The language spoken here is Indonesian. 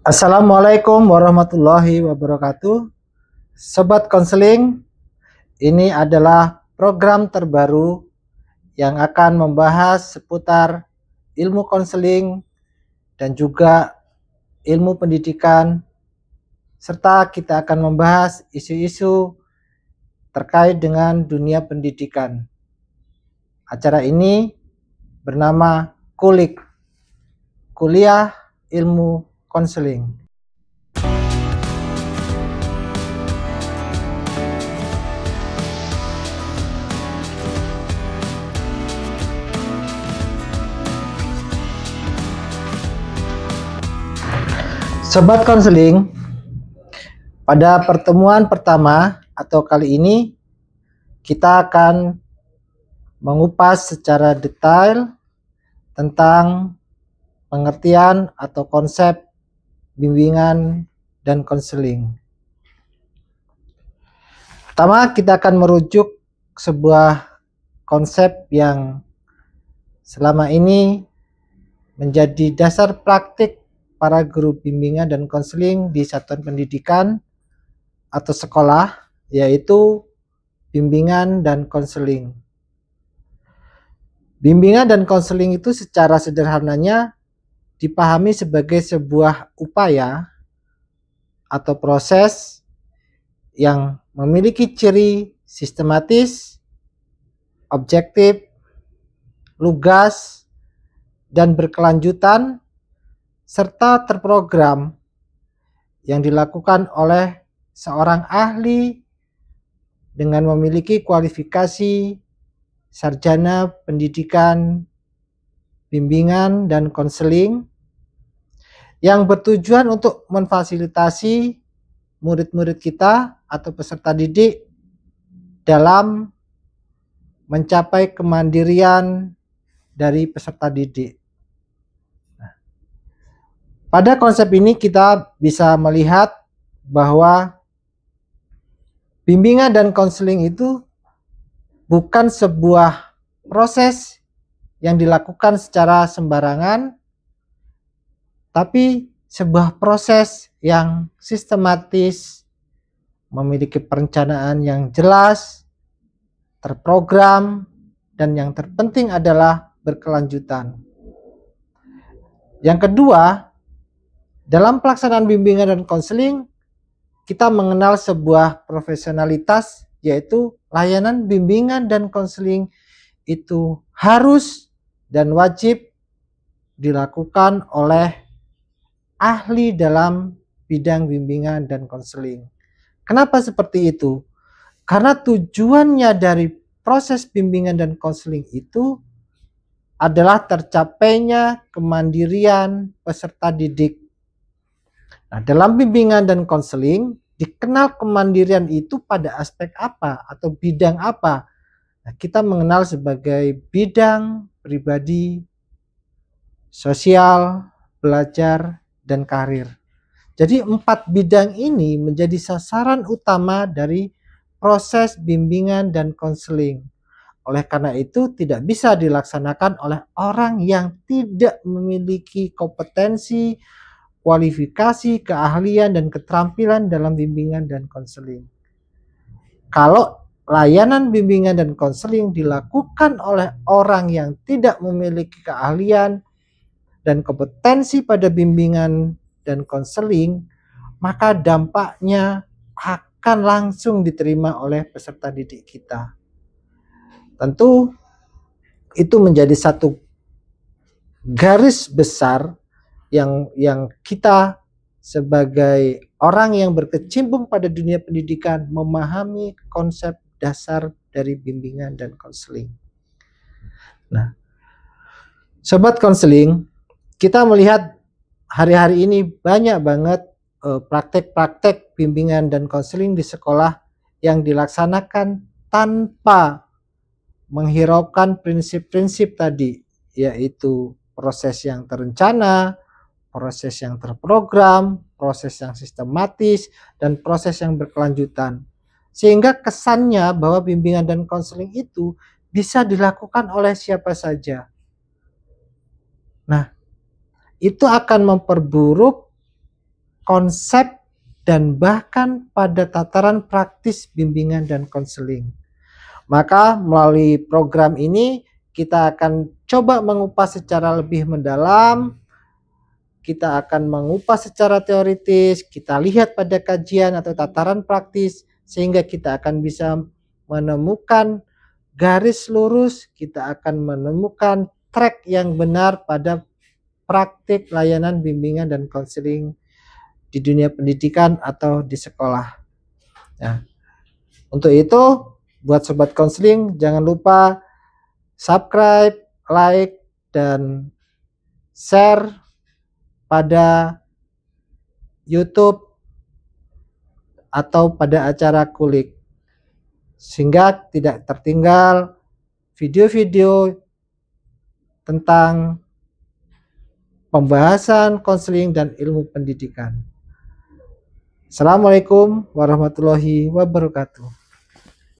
Assalamualaikum warahmatullahi wabarakatuh. Sobat Konseling, ini adalah program terbaru yang akan membahas seputar ilmu konseling dan juga ilmu pendidikan, serta kita akan membahas isu-isu terkait dengan dunia pendidikan. Acara ini bernama KULIK, Kuliah Ilmu Konseling. Sobat Konseling, pada pertemuan pertama atau kali ini kita akan mengupas secara detail tentang pengertian atau konsep bimbingan dan konseling. Pertama, kita akan merujuk sebuah konsep yang selama ini menjadi dasar praktik para guru bimbingan dan konseling di satuan pendidikan atau sekolah, yaitu bimbingan dan konseling. Bimbingan dan konseling itu secara sederhananya dipahami sebagai sebuah upaya atau proses yang memiliki ciri sistematis, objektif, lugas, dan berkelanjutan, serta terprogram yang dilakukan oleh seorang ahli dengan memiliki kualifikasi sarjana pendidikan, bimbingan, dan konseling yang bertujuan untuk memfasilitasi murid-murid kita atau peserta didik dalam mencapai kemandirian dari peserta didik. Pada konsep ini kita bisa melihat bahwa bimbingan dan konseling itu bukan sebuah proses yang dilakukan secara sembarangan, tapi sebuah proses yang sistematis, memiliki perencanaan yang jelas, terprogram, dan yang terpenting adalah berkelanjutan. Yang kedua, dalam pelaksanaan bimbingan dan konseling, kita mengenal sebuah profesionalitas, yaitu layanan bimbingan dan konseling itu harus dan wajib dilakukan oleh ahli dalam bidang bimbingan dan konseling. Kenapa seperti itu? Karena tujuannya dari proses bimbingan dan konseling itu adalah tercapainya kemandirian peserta didik. Nah, dalam bimbingan dan konseling dikenal kemandirian itu pada aspek apa atau bidang apa? Nah, kita mengenal sebagai bidang pribadi, sosial, belajar, dan karir. Jadi 4 bidang ini menjadi sasaran utama dari proses bimbingan dan konseling. Oleh karena itu tidak bisa dilaksanakan oleh orang yang tidak memiliki kompetensi, kualifikasi, keahlian, dan keterampilan dalam bimbingan dan konseling. Kalau layanan bimbingan dan konseling dilakukan oleh orang yang tidak memiliki keahlian dan kompetensi pada bimbingan dan konseling, maka dampaknya akan langsung diterima oleh peserta didik kita. Tentu itu menjadi satu garis besar yang kita sebagai orang yang berkecimpung pada dunia pendidikan memahami konsep dasar dari bimbingan dan konseling. Nah, sobat konseling, kita melihat hari-hari ini banyak banget praktek-praktek bimbingan dan konseling di sekolah yang dilaksanakan tanpa menghiraukan prinsip-prinsip tadi, yaitu proses yang terencana, proses yang terprogram, proses yang sistematis, dan proses yang berkelanjutan. Sehingga kesannya bahwa bimbingan dan konseling itu bisa dilakukan oleh siapa saja. Nah, itu akan memperburuk konsep, dan bahkan pada tataran praktis bimbingan dan konseling. Maka melalui program ini kita akan coba mengupas secara lebih mendalam, kita akan mengupas secara teoritis, kita lihat pada kajian atau tataran praktis, sehingga kita akan bisa menemukan garis lurus, kita akan menemukan track yang benar pada praktik layanan bimbingan dan konseling di dunia pendidikan atau di sekolah. Nah, untuk itu, buat sobat konseling, jangan lupa subscribe, like, dan share pada YouTube atau pada acara Kulik, sehingga tidak tertinggal video-video tentang pembahasan konseling dan ilmu pendidikan. Assalamualaikum warahmatullahi wabarakatuh.